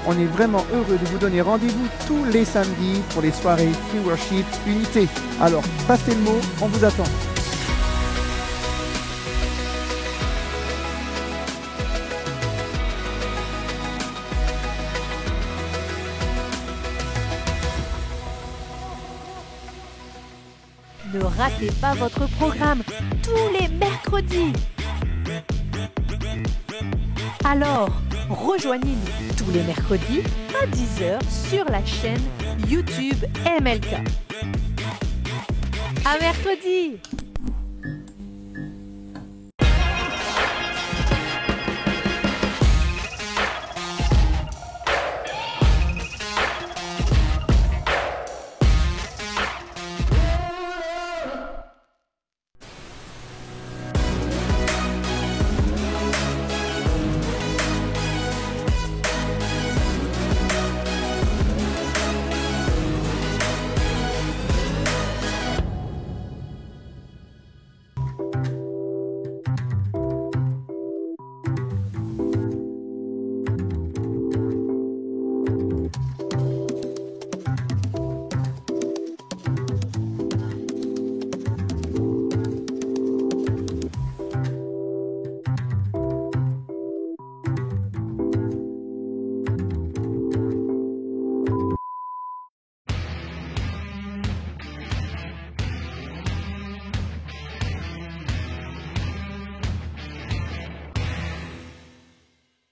On est vraiment heureux de vous donner rendez-vous tous les samedis pour les soirées Free Worship Unité. Alors, passez le mot, on vous attend. Ne ratez pas votre programme tous les mercredis. Alors, rejoignez-nous tous les mercredis à 10h sur la chaîne YouTube MLK. À mercredi!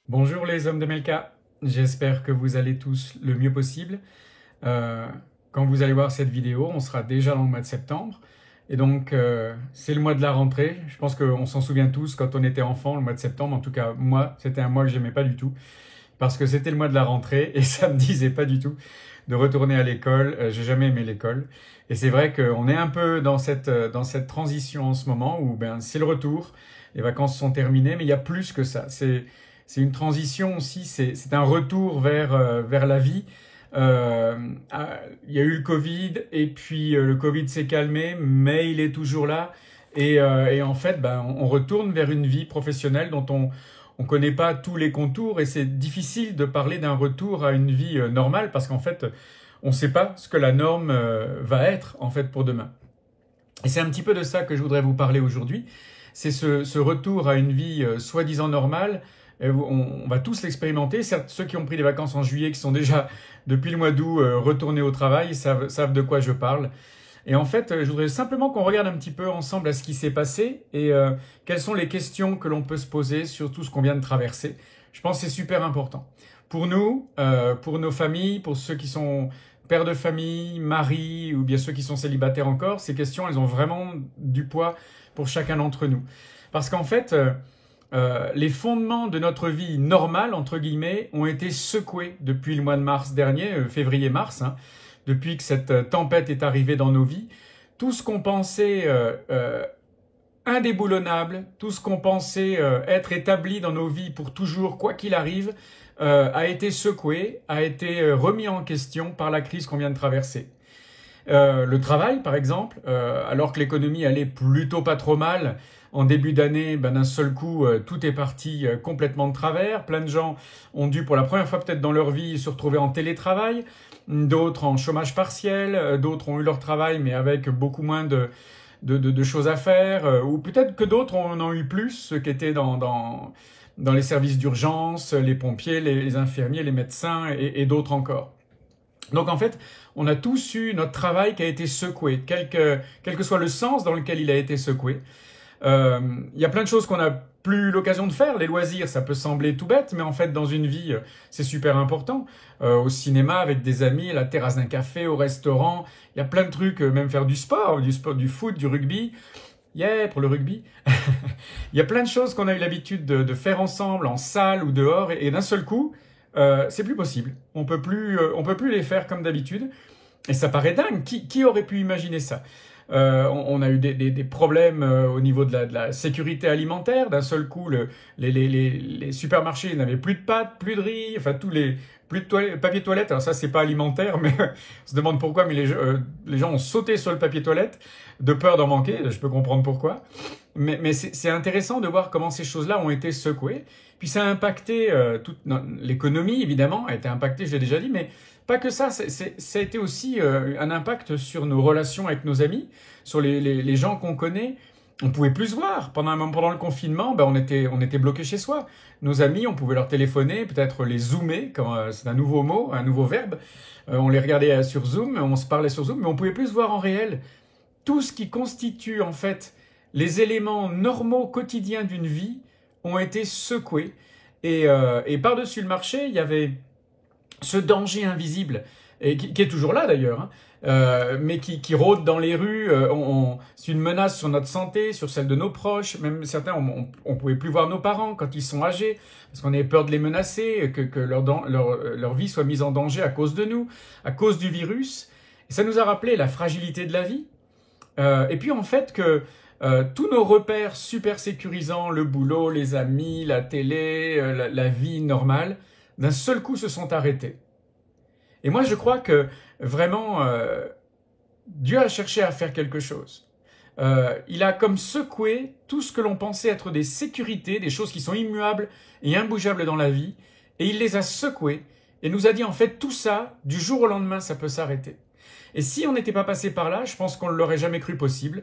Bonjour les hommes de Melka, j'espère que vous allez tous le mieux possible. Quand vous allez voir cette vidéo, on sera déjà dans le mois de septembre. Et donc, c'est le mois de la rentrée. Je pense qu'on s'en souvient tous quand on était enfant, le mois de septembre. En tout cas, moi, c'était un mois que j'aimais pas du tout. Parce que c'était le mois de la rentrée et ça me disait pas du tout de retourner à l'école. J'ai jamais aimé l'école. Et c'est vrai qu'on est un peu dans cette transition en ce moment où c'est le retour. Les vacances sont terminées, mais il y a plus que ça. C'est une transition aussi, c'est un retour vers la vie. Il y a eu le Covid et puis le Covid s'est calmé, mais il est toujours là. Et en fait, on retourne vers une vie professionnelle dont on connaît pas tous les contours et c'est difficile de parler d'un retour à une vie normale parce qu'en fait, on ne sait pas ce que la norme va être en fait pour demain. Et c'est un petit peu de ça que je voudrais vous parler aujourd'hui. C'est ce retour à une vie soi-disant normale. On va tous l'expérimenter. Certes, ceux qui ont pris des vacances en juillet, qui sont déjà depuis le mois d'août retournés au travail, savent de quoi je parle. Et en fait, je voudrais simplement qu'on regarde un petit peu ensemble à ce qui s'est passé et quelles sont les questions que l'on peut se poser sur tout ce qu'on vient de traverser. Je pense que c'est super important. Pour nous, pour nos familles, pour ceux qui sont pères de famille, maris ou bien ceux qui sont célibataires encore, ces questions, elles ont vraiment du poids pour chacun d'entre nous. Parce qu'en fait, les fondements de notre vie normale, entre guillemets, ont été secoués depuis le mois de mars dernier, février-mars, depuis que cette tempête est arrivée dans nos vies. Tout ce qu'on pensait indéboulonnable, tout ce qu'on pensait être établi dans nos vies pour toujours, quoi qu'il arrive, a été secoué, a été remis en question par la crise qu'on vient de traverser. Le travail, par exemple, alors que l'économie allait plutôt pas trop mal, en début d'année, d'un seul coup, tout est parti complètement de travers. Plein de gens ont dû, pour la première fois peut-être dans leur vie, se retrouver en télétravail. D'autres en chômage partiel. D'autres ont eu leur travail, mais avec beaucoup moins de choses à faire. Ou peut-être que d'autres en ont eu plus, ceux qui étaient dans les services d'urgence, les pompiers, les infirmiers, les médecins et d'autres encore. Donc en fait, on a tous eu notre travail qui a été secoué, quel que soit le sens dans lequel il a été secoué. Y a plein de choses qu'on n'a plus l'occasion de faire. Les loisirs, ça peut sembler tout bête, mais en fait, dans une vie, c'est super important. Au cinéma, avec des amis, à la terrasse d'un café, au restaurant, il y a plein de trucs, même faire du sport, du foot, du rugby. Yeah, pour le rugby. Il y a plein de choses qu'on a eu l'habitude de faire ensemble, en salle ou dehors, et d'un seul coup, c'est plus possible. On peut plus les faire comme d'habitude. Et ça paraît dingue. Qui aurait pu imaginer ça? On a eu des problèmes au niveau de la sécurité alimentaire. D'un seul coup, les supermarchés n'avaient plus de pâtes, plus de riz, enfin plus de papier toilette. Alors ça, c'est pas alimentaire, mais on se demande pourquoi. Mais les gens ont sauté sur le papier toilette de peur d'en manquer. Je peux comprendre pourquoi. Mais c'est intéressant de voir comment ces choses-là ont été secouées. Puis ça a impacté toute l'économie, évidemment, a été impactée, je l'ai déjà dit, mais pas que ça, ça a été aussi un impact sur nos relations avec nos amis, sur les gens qu'on connaît. On pouvait plus se voir. Pendant le confinement, on était bloqués chez soi. Nos amis, on pouvait leur téléphoner, peut-être les zoomer, c'est un nouveau mot, un nouveau verbe. On les regardait sur Zoom, on se parlait sur Zoom, mais on pouvait plus se voir en réel. Tout ce qui constitue en fait les éléments normaux quotidiens d'une vie ont été secoués. Et par-dessus le marché, il y avait ce danger invisible, et qui est toujours là d'ailleurs, hein, mais qui rôde dans les rues. C'est une menace sur notre santé, sur celle de nos proches. Même certains, on pouvait plus voir nos parents quand ils sont âgés, parce qu'on avait peur de les menacer, que leur vie soit mise en danger à cause de nous, à cause du virus. Et ça nous a rappelé la fragilité de la vie. Et puis en fait que tous nos repères super sécurisants, le boulot, les amis, la télé, la vie normale, d'un seul coup se sont arrêtés. Et moi je crois que vraiment Dieu a cherché à faire quelque chose. Il a comme secoué tout ce que l'on pensait être des sécurités, des choses qui sont immuables et imbougeables dans la vie, et il les a secouées et nous a dit en fait tout ça, du jour au lendemain, ça peut s'arrêter. Et si on n'était pas passé par là, je pense qu'on ne l'aurait jamais cru possible.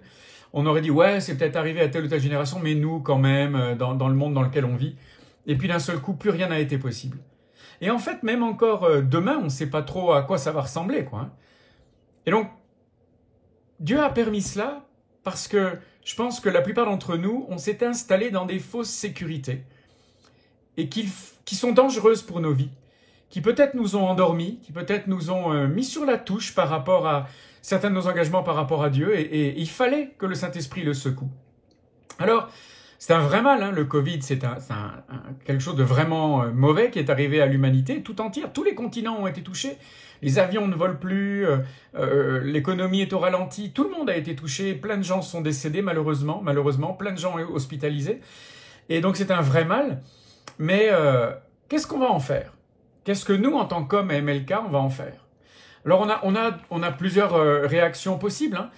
On aurait dit, ouais, c'est peut-être arrivé à telle ou telle génération, mais nous, quand même, dans le monde dans lequel on vit. Et puis d'un seul coup, plus rien n'a été possible. Et en fait, même encore demain, on ne sait pas trop à quoi ça va ressembler, quoi. Hein. Et donc, Dieu a permis cela parce que je pense que la plupart d'entre nous, on s'est installés dans des fausses sécurités et qui sont dangereuses pour nos vies, qui peut-être nous ont endormis, qui peut-être nous ont mis sur la touche par rapport à certains de nos engagements par rapport à Dieu, et il fallait que le Saint-Esprit le secoue. Alors, c'est un vrai mal, hein, le Covid, c'est quelque chose de vraiment mauvais qui est arrivé à l'humanité tout entière. Tous les continents ont été touchés, les avions ne volent plus, l'économie est au ralenti, tout le monde a été touché, plein de gens sont décédés malheureusement, plein de gens hospitalisés. Et donc c'est un vrai mal, mais qu'est-ce qu'on va en faire ? Qu'est-ce que nous, en tant qu'hommes à MLK, on va en faire ? Alors on a plusieurs réactions possibles, hein.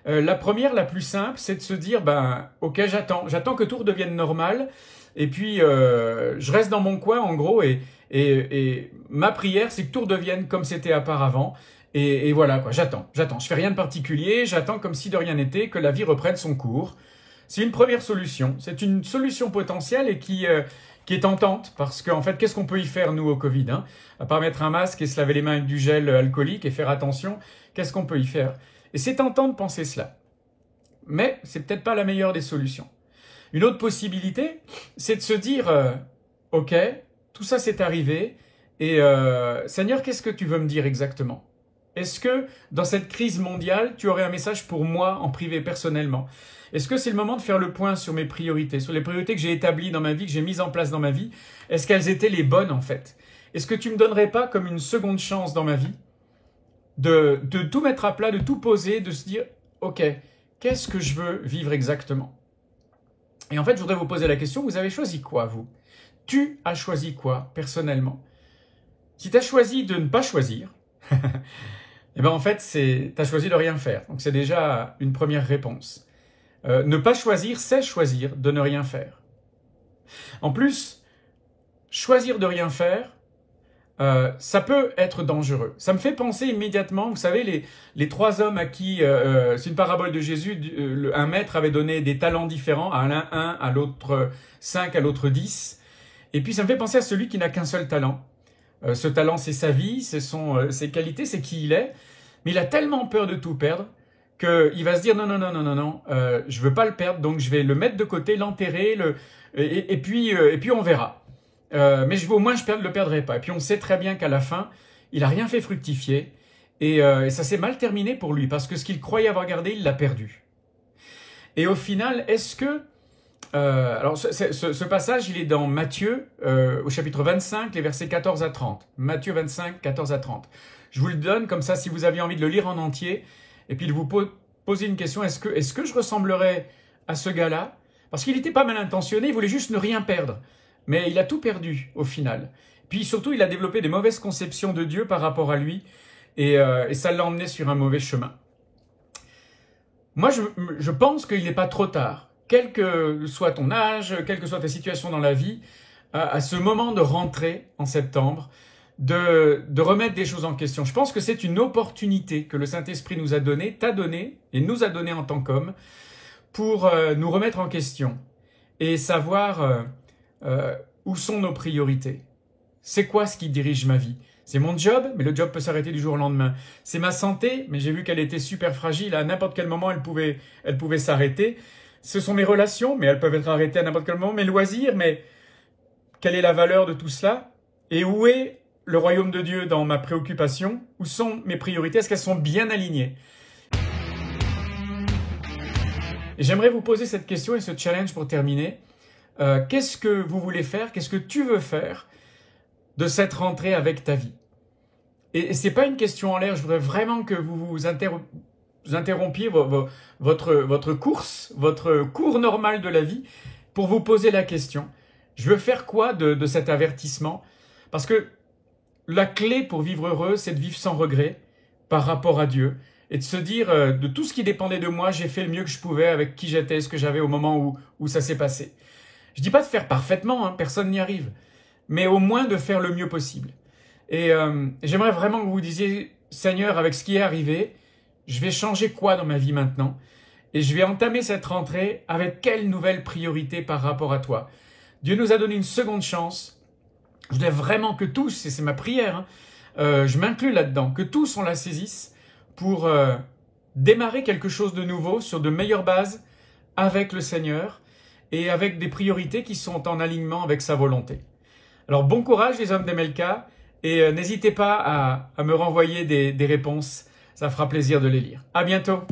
La première, la plus simple, c'est de se dire, ok, j'attends que tout redevienne normal, et puis je reste dans mon coin en gros, et ma prière, c'est que tout redevienne comme c'était auparavant, et voilà quoi, j'attends, je fais rien de particulier, j'attends comme si de rien n'était, que la vie reprenne son cours. C'est une première solution, c'est une solution potentielle et qui est tentante, parce qu'en fait, qu'est-ce qu'on peut y faire, nous, au Covid, hein ? À part mettre un masque et se laver les mains avec du gel alcoolique et faire attention, qu'est-ce qu'on peut y faire ? Et c'est tentant de penser cela. Mais c'est peut-être pas la meilleure des solutions. Une autre possibilité, c'est de se dire, ok, tout ça c'est arrivé, et Seigneur, qu'est-ce que tu veux me dire exactement ? Est-ce que, dans cette crise mondiale, tu aurais un message pour moi, en privé, personnellement ? Est-ce que c'est le moment de faire le point sur mes priorités, sur les priorités que j'ai établies dans ma vie, que j'ai mises en place dans ma vie ? Est-ce qu'elles étaient les bonnes, en fait ? Est-ce que tu me donnerais pas comme une seconde chance dans ma vie de tout mettre à plat, de tout poser, de se dire, ok, qu'est-ce que je veux vivre exactement ? Et en fait, je voudrais vous poser la question, vous avez choisi quoi, vous ? Tu as choisi quoi, personnellement ? Si tu as choisi de ne pas choisir, eh ben en fait, tu as choisi de rien faire. Donc c'est déjà une première réponse. Ne pas choisir, c'est choisir de ne rien faire. En plus, choisir de rien faire, ça peut être dangereux. Ça me fait penser immédiatement, vous savez, les trois hommes à qui, c'est une parabole de Jésus, un maître avait donné des talents différents, à l'un 1, à l'autre 5, à l'autre 10. Et puis ça me fait penser à celui qui n'a qu'un seul talent. Ce talent, c'est sa vie, c'est ses qualités, c'est qui il est. Mais il a tellement peur de tout perdre qu'il va se dire non, je veux pas le perdre, donc je vais le mettre de côté, l'enterrer, et puis on verra. Mais au moins je le perdrai pas. Et puis on sait très bien qu'à la fin, il a rien fait fructifier, et ça s'est mal terminé pour lui, parce que ce qu'il croyait avoir gardé, il l'a perdu. Et au final, est-ce que... alors ce passage, il est dans Matthieu, au chapitre 25, les versets 14 à 30. Matthieu 25, 14 à 30. Je vous le donne comme ça, si vous avez envie de le lire en entier, et puis de vous poser une question, est-ce que je ressemblerais à ce gars-là ? Parce qu'il n'était pas mal intentionné, il voulait juste ne rien perdre. Mais il a tout perdu au final. Puis surtout, il a développé des mauvaises conceptions de Dieu par rapport à lui, et ça l'a emmené sur un mauvais chemin. Moi, je pense qu'il n'est pas trop tard. quel que soit ton âge, quelle que soit ta situation dans la vie, à ce moment de rentrée en septembre, de remettre des choses en question. Je pense que c'est une opportunité que le Saint-Esprit nous a donnée, t'a donnée et nous a donnée en tant qu'hommes pour nous remettre en question et savoir où sont nos priorités. C'est quoi ce qui dirige ma vie? C'est mon job, mais le job peut s'arrêter du jour au lendemain. C'est ma santé, mais j'ai vu qu'elle était super fragile. À n'importe quel moment, elle pouvait s'arrêter. Ce sont mes relations, mais elles peuvent être arrêtées à n'importe quel moment. Mes loisirs, mais quelle est la valeur de tout cela? Et où est le royaume de Dieu dans ma préoccupation? Où sont mes priorités? Est-ce qu'elles sont bien alignées? Et j'aimerais vous poser cette question et ce challenge pour terminer. Qu'est-ce que vous voulez faire? Qu'est-ce que tu veux faire de cette rentrée avec ta vie? Et c'est pas une question en l'air. Je voudrais vraiment que vous interrompiez votre course, votre cours normal de la vie pour vous poser la question. Je veux faire quoi de cet avertissement? Parce que la clé pour vivre heureux, c'est de vivre sans regret par rapport à Dieu et de se dire de tout ce qui dépendait de moi, j'ai fait le mieux que je pouvais avec qui j'étais, ce que j'avais au moment où ça s'est passé. Je dis pas de faire parfaitement, hein, personne n'y arrive, mais au moins de faire le mieux possible. Et j'aimerais vraiment que vous vous disiez, Seigneur, avec ce qui est arrivé, je vais changer quoi dans ma vie maintenant? Et je vais entamer cette rentrée avec quelle nouvelle priorité par rapport à toi? Dieu nous a donné une seconde chance. Je voudrais vraiment que tous, et c'est ma prière, hein, je m'inclus là-dedans, que tous on la saisisse pour démarrer quelque chose de nouveau sur de meilleures bases avec le Seigneur et avec des priorités qui sont en alignement avec sa volonté. Alors bon courage les hommes d'MLK et n'hésitez pas à me renvoyer des réponses, ça fera plaisir de les lire. À bientôt.